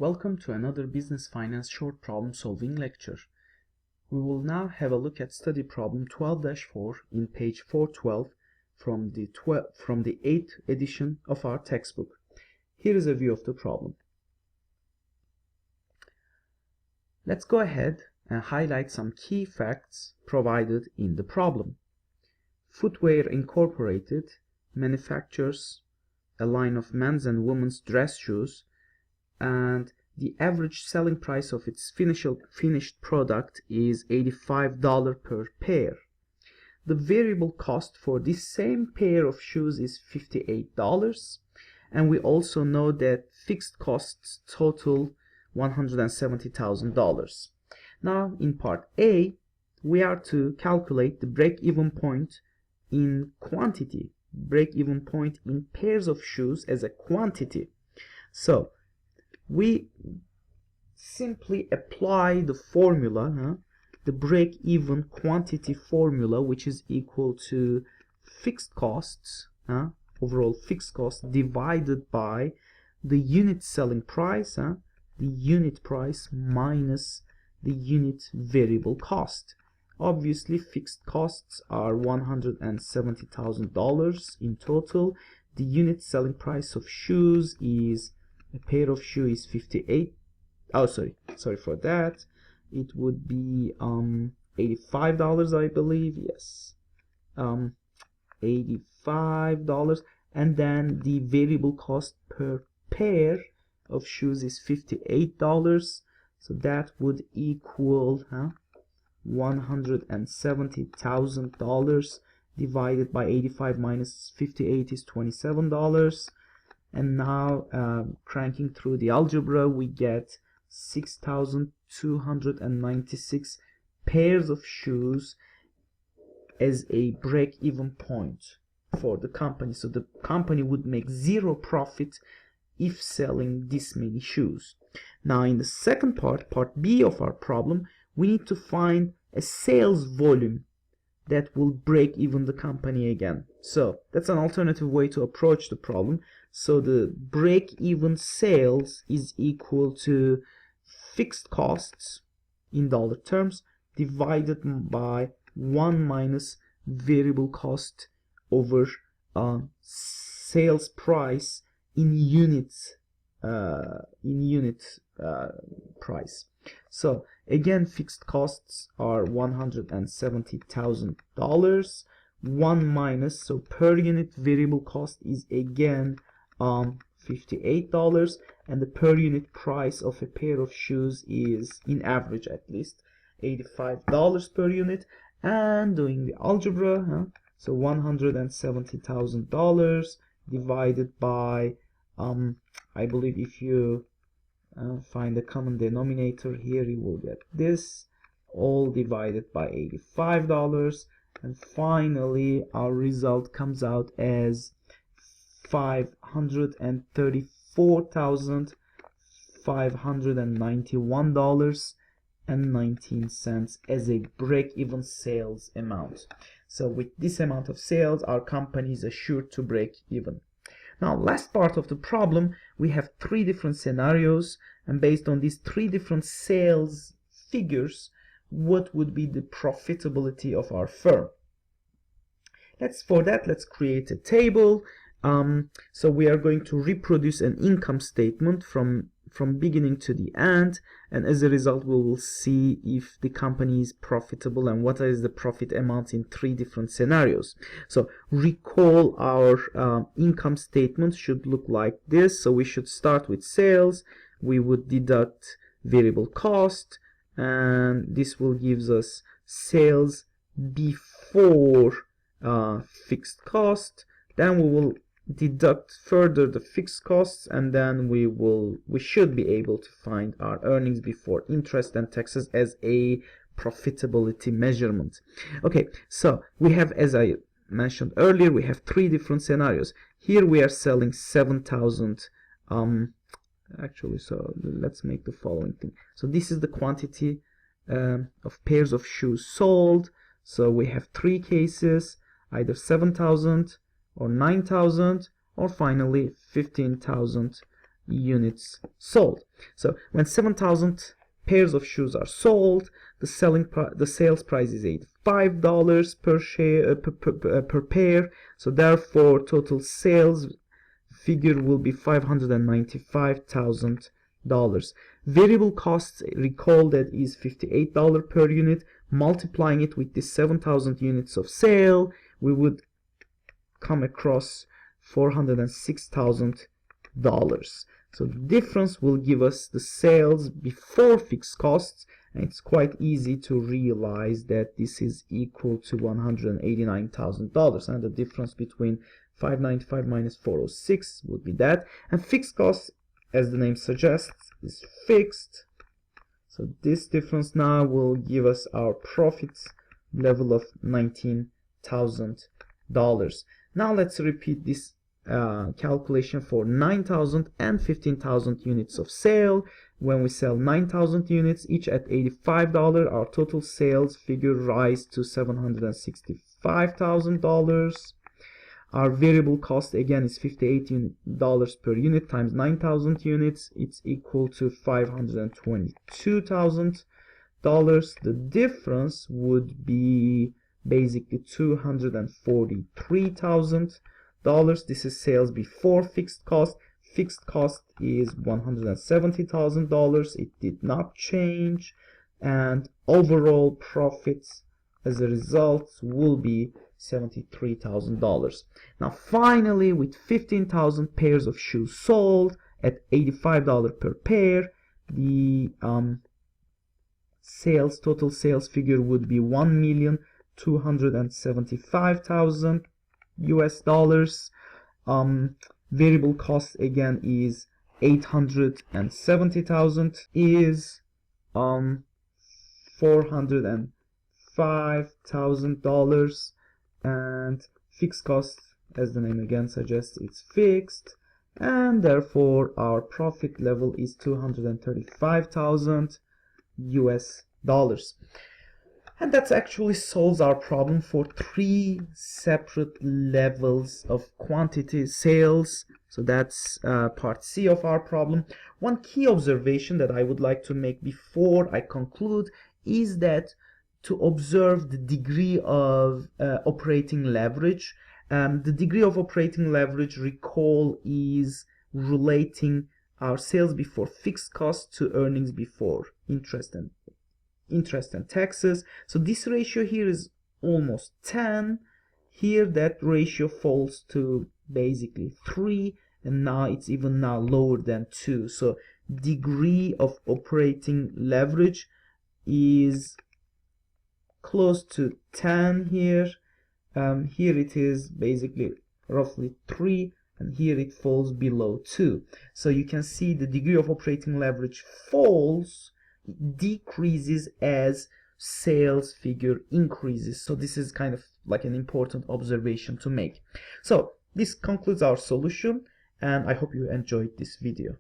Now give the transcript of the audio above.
Welcome to another business finance short problem solving lecture. We will now have a look at study problem 12-4 in page 412 from the 8th edition of our textbook. Here is a view of the problem. Let's go ahead and highlight some key facts provided in the problem. Footwear Incorporated manufactures a line of men's and women's dress shoes, and the average selling price of its finished product is $85 per pair. The variable cost for this same pair of shoes is $58, and we also know that fixed costs total $170,000. Now in part A, we are to calculate the break-even point in quantity, break-even point in pairs of shoes as a quantity. So we simply apply the formula, the break-even quantity formula, which is equal to fixed costs, overall fixed costs divided by the unit selling price, the unit price minus the unit variable cost. Obviously, fixed costs are $170,000 in total. The unit selling price of shoes is, a pair of shoes is 58. Oh, sorry for that. It would be $85, I believe. Yes, $85, and then the variable cost per pair of shoes is $58. So that would equal $170,000 divided by 85 minus 58 is $27. And now cranking through the algebra, we get 6,296 pairs of shoes as a break-even point for the company. So the company would make zero profit if selling this many shoes. Now in the second part, part B of our problem, we need to find a sales volume that will break even the company again. So that's an alternative way to approach the problem. So the break-even sales is equal to fixed costs in dollar terms divided by 1 minus variable cost over sales price in units price. So again, fixed costs are $170,000. 1 minus, so per unit variable cost is again $58, and the per unit price of a pair of shoes is, in average at least, $85 per unit. And doing the algebra, so $170,000 divided by I believe if you find the common denominator here, you will get this, all divided by $85, and finally our result comes out as $534,591.19 as a break-even sales amount. So with this amount of sales, our company is assured to break even. Now, last part of the problem, we have three different scenarios, and based on these three different sales figures, what would be the profitability of our firm? For that, let's create a table. So we are going to reproduce an income statement from beginning to the end, and as a result we will see if the company is profitable and what is the profit amount in three different scenarios. So recall our income statement should look like this. So we should start with sales, we would deduct variable cost, and this will give us sales before fixed cost. Then we will deduct further the fixed costs, and then we should be able to find our earnings before interest and taxes as a profitability measurement. Okay, so we have, as I mentioned earlier, we have three different scenarios. Here we are selling 7,000 actually, so let's make the following thing. So this is the quantity of pairs of shoes sold. So we have three cases, either 7,000 or 9,000, or finally 15,000 units sold. So when 7,000 pairs of shoes are sold, the sales price is $85 per pair. So therefore, total sales figure will be $595,000. Variable costs, recall that is $58 per unit. Multiplying it with the 7,000 units of sale, we would come across $406,000. So the difference will give us the sales before fixed costs, and it's quite easy to realize that this is equal to $189,000, and the difference between 595 minus 406 would be that. And fixed costs, as the name suggests, is fixed. So this difference now will give us our profits level of $19,000. Now let's repeat this calculation for 9,000 and 15,000 units of sale. When we sell 9,000 units, each at $85, our total sales figure rise to $765,000. Our variable cost again is $58 per unit times 9,000 units. It's equal to $522,000. The difference would be basically $243,000. This is sales before fixed cost. Fixed cost is $170,000. It did not change, and overall profits as a result will be $73,000. Now finally, with 15,000 pairs of shoes sold at $85 per pair, the total sales figure would be $1,275,000 US. Variable cost again is $870,000, is $405,000, and fixed cost, as the name again suggests, it's fixed, and therefore our profit level is $235,000 US. And that actually solves our problem for 3 separate levels of quantity sales. So that's part C of our problem. One key observation that I would like to make before I conclude is that to observe the degree of operating leverage. The degree of operating leverage, recall, is relating our sales before fixed costs to earnings before interest and taxes. So this ratio here is almost 10. Here that ratio falls to basically 3, and now it's even now lower than 2. So degree of operating leverage is close to 10 here. Here it is basically roughly 3, and here it falls below 2. So you can see the degree of operating leverage decreases as sales figure increases. So this is kind of like an important observation to make. So this concludes our solution, and I hope you enjoyed this video.